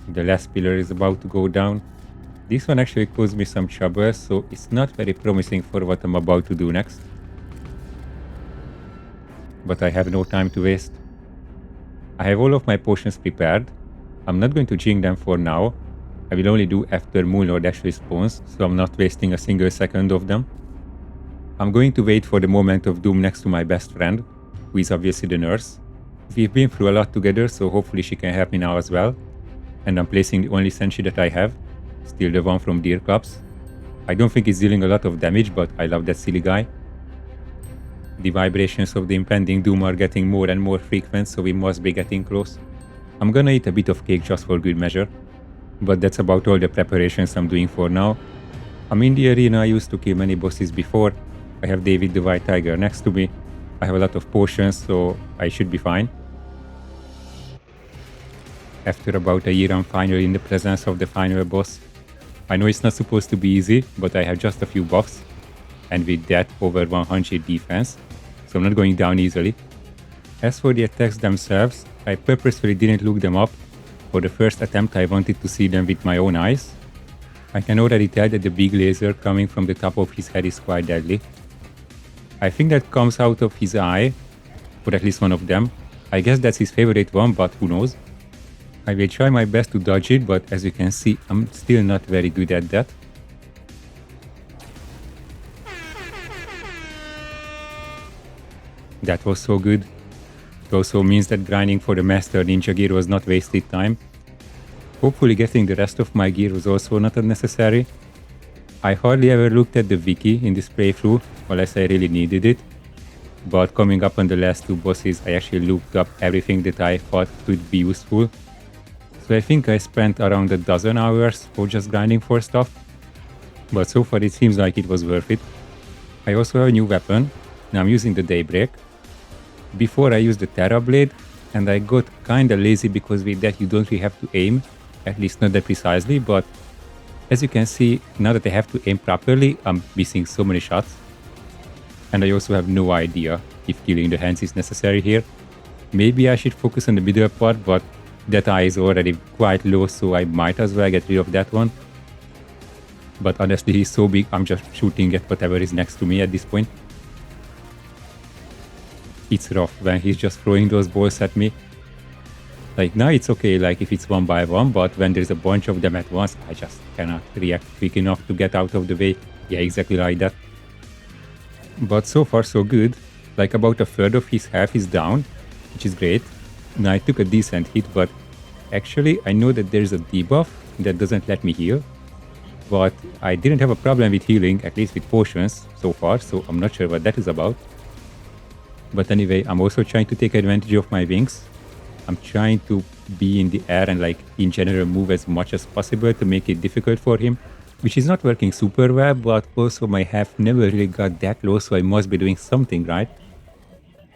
The last pillar is about to go down. This one actually caused me some trouble, so it's not very promising for what I'm about to do next. But I have no time to waste. I have all of my potions prepared. I'm not going to drink them for now. I will only do after Moonlord actually spawns, so I'm not wasting a single second of them. I'm going to wait for the moment of doom next to my best friend, who is obviously the nurse. We've been through a lot together, so hopefully she can help me now as well. And I'm placing the only sentry that I have, still the one from Deer Clubs. I don't think it's dealing a lot of damage, but I love that silly guy. The vibrations of the impending doom are getting more and more frequent, so we must be getting close. I'm gonna eat a bit of cake just for good measure. But that's about all the preparations I'm doing for now. I'm in the arena. I used to kill many bosses before. I have David the White Tiger next to me. I have a lot of potions, so I should be fine. After about a year, I'm finally in the presence of the final boss. I know it's not supposed to be easy, but I have just a few buffs, and with that over 100 defense, so I'm not going down easily. As for the attacks themselves, I purposefully didn't look them up. For the first attempt, I wanted to see them with my own eyes. I can already tell that the big laser coming from the top of his head is quite deadly. I think that comes out of his eye, or at least one of them. I guess that's his favorite one, but who knows. I will try my best to dodge it, but as you can see, I'm still not very good at that. That was so good. It also means that grinding for the Master Ninja gear was not wasted time. Hopefully getting the rest of my gear was also not unnecessary. I hardly ever looked at the wiki in this playthrough, unless I really needed it. But coming up on the last two bosses, I actually looked up everything that I thought could be useful. So I think I spent around a dozen hours for just grinding for stuff. But so far it seems like it was worth it. I also have a new weapon. Now I'm using the Daybreak. Before I used the Terra Blade, and I got kinda lazy because with that you don't really have to aim, at least not that precisely, but as you can see, now that I have to aim properly, I'm missing so many shots. And I also have no idea if killing the hands is necessary here. Maybe I should focus on the middle part, but that eye is already quite low, so I might as well get rid of that one. But honestly, he's so big, I'm just shooting at whatever is next to me at this point. It's rough when he's just throwing those balls at me. Like now it's okay, like if it's one by one, but when there's a bunch of them at once, I just cannot react quick enough to get out of the way. Yeah, exactly like that. But so far so good. Like about a third of his health is down, which is great. Now I took a decent hit, but actually I know that there's a debuff that doesn't let me heal. But I didn't have a problem with healing, at least with potions so far, so I'm not sure what that is about. But anyway, I'm also trying to take advantage of my wings. I'm trying to be in the air and like in general move as much as possible to make it difficult for him, which is not working super well, but also my health never really got that low, so I must be doing something right.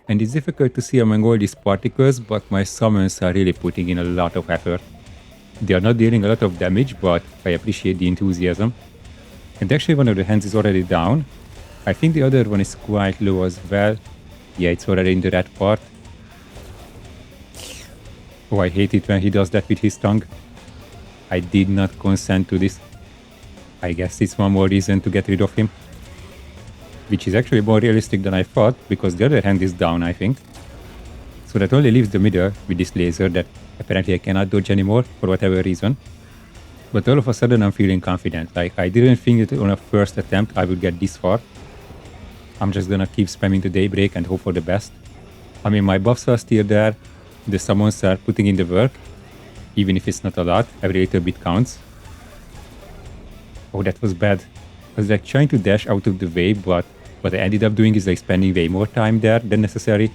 And it's difficult to see among all these particles, but my summons are really putting in a lot of effort. They are not dealing a lot of damage, but I appreciate the enthusiasm. And actually one of the hands is already down. I think the other one is quite low as well. Yeah, it's already in the red part. Oh, I hate it when he does that with his tongue. I did not consent to this. I guess it's one more reason to get rid of him. Which is actually more realistic than I thought, because the other hand is down, I think. So that only leaves the middle with this laser that apparently I cannot dodge anymore for whatever reason. But all of a sudden I'm feeling confident. Like I didn't think that on a first attempt I would get this far. I'm just gonna keep spamming the Daybreak and hope for the best. I mean, my buffs are still there. The summons are putting in the work. Even if it's not a lot, every little bit counts. Oh, that was bad. I was like trying to dash out of the way, but what I ended up doing is like spending way more time there than necessary.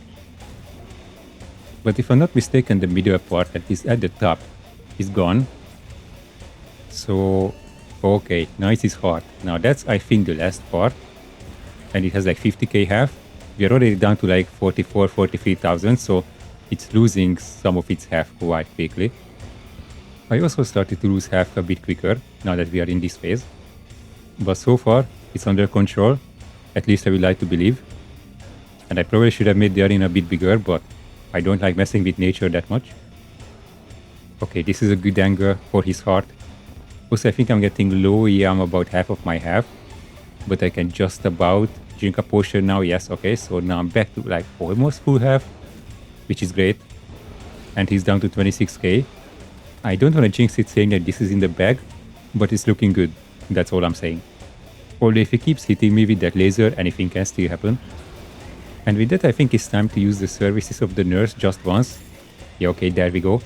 But if I'm not mistaken, the middle part that is at the top is gone. So, okay, now it is hard. Now that's, I think, the last part. And it has like 50k health. We are already down to like 44, 43,000, so it's losing some of its health quite quickly. I also started to lose health a bit quicker now that we are in this phase. But so far, it's under control. At least I would like to believe. And I probably should have made the arena a bit bigger, but I don't like messing with nature that much. Okay, this is a good angle for his heart. Also, I think I'm getting low. Yeah, I'm about half of my health. But I can just about drink a potion now. Yes, okay. So now I'm back to like almost full health, which is great. And he's down to 26k. I don't want to jinx it saying that this is in the bag, but it's looking good. That's all I'm saying. Although if he keeps hitting me with that laser, anything can still happen. And with that, I think it's time to use the services of the nurse just once. Yeah, okay, there we go.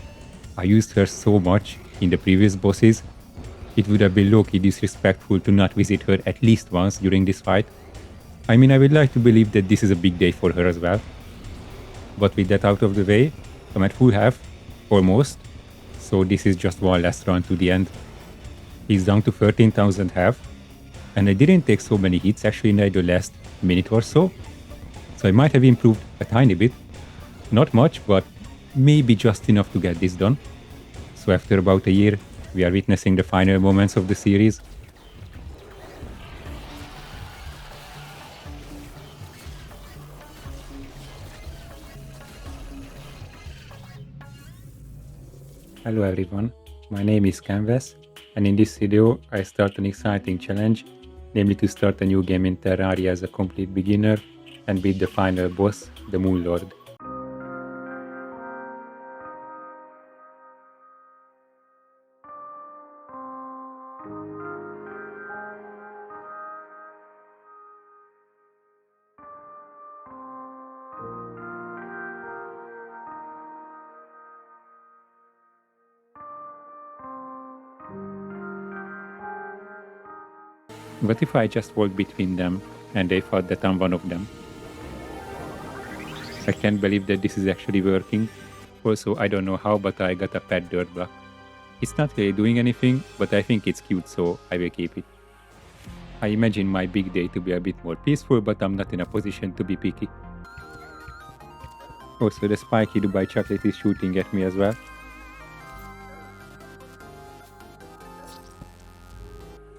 I used her so much in the previous bosses. It would have been low-key disrespectful to not visit her at least once during this fight. I mean, I would like to believe that this is a big day for her as well. But with that out of the way, I'm at full health, almost. So this is just one last run to the end. He's down to 13,000 health. And I didn't take so many hits actually in the last minute or so. So I might have improved a tiny bit. Not much, but maybe just enough to get this done. So after about a year, we are witnessing the final moments of the series. Hello everyone, my name is Canvas, and in this video I start an exciting challenge, namely to start a new game in Terraria as a complete beginner and beat the final boss, the Moon Lord. What if I just walk between them and they thought that I'm one of them? I can't believe that this is actually working. Also, I don't know how, but I got a pet dirt block. It's not really doing anything, but I think it's cute, so I will keep it. I imagine my big day to be a bit more peaceful, but I'm not in a position to be picky. Also, the spiky Dubai chocolate is shooting at me as well.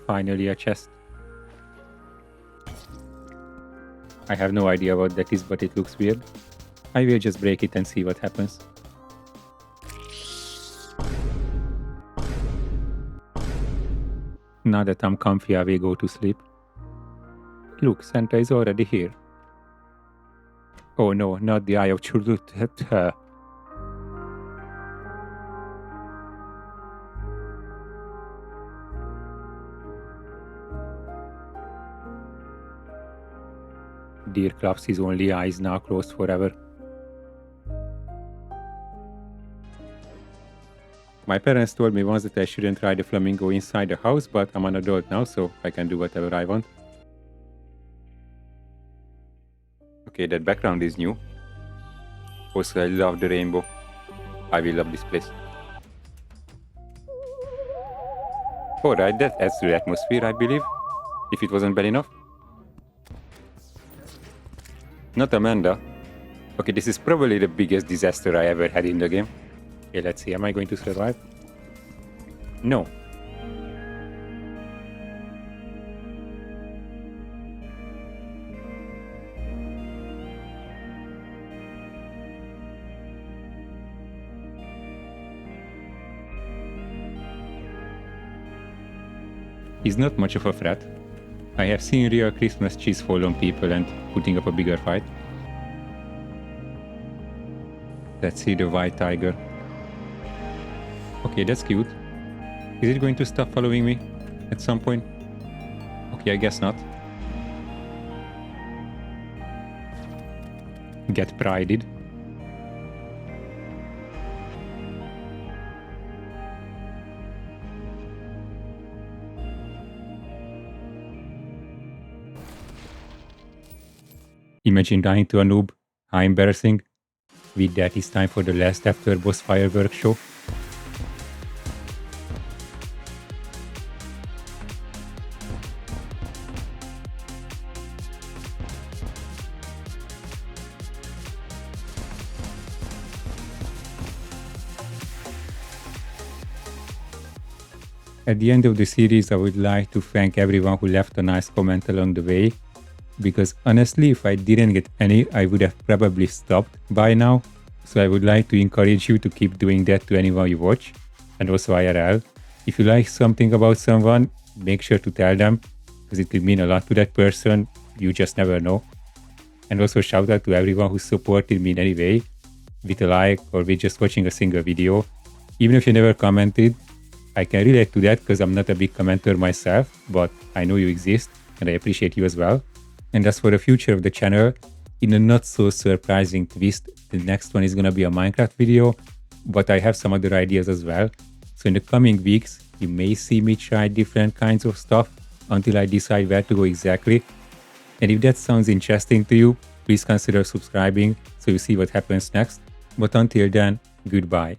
Finally a chest. I have no idea what that is, but it looks weird. I will just break it and see what happens. Now that I'm comfy, I will go to sleep. Look, Santa is already here. Oh no, not the Eye of Churlut. Dear Clubs, his only eye is now closed forever. My parents told me once that I shouldn't ride a flamingo inside the house, but I'm an adult now, so I can do whatever I want. Okay, that background is new. Also, I love the rainbow. I will love this place. Alright, that adds to the atmosphere, I believe. If it wasn't bad enough. Not Amanda. Okay, this is probably the biggest disaster I ever had in the game. Okay, let's see, am I going to survive? No. He's not much of a threat. I have seen real Christmas cheese fall on people and putting up a bigger fight. Let's see the white tiger. Okay, that's cute. Is it going to stop following me at some point? Okay, I guess not. Get prided. Imagine dying to a noob. How embarrassing. With that, it's time for the last after boss fireworks show. At the end of the series, I would like to thank everyone who left a nice comment along the way. Because honestly, if I didn't get any, I would have probably stopped by now. So I would like to encourage you to keep doing that to anyone you watch. and also IRL. If you like something about someone, make sure to tell them because it could mean a lot to that person. You just never know. And also shout out to everyone who supported me in any way, with a like or with just watching a single video. Even if you never commented, I can relate to that because I'm not a big commenter myself, but I know you exist and I appreciate you as well. And as for the future of the channel, in a not so surprising twist, the next one is gonna be a Minecraft video, but I have some other ideas as well. So in the coming weeks, you may see me try different kinds of stuff until I decide where to go exactly. And if that sounds interesting to you, please consider subscribing so you see what happens next. But until then, goodbye.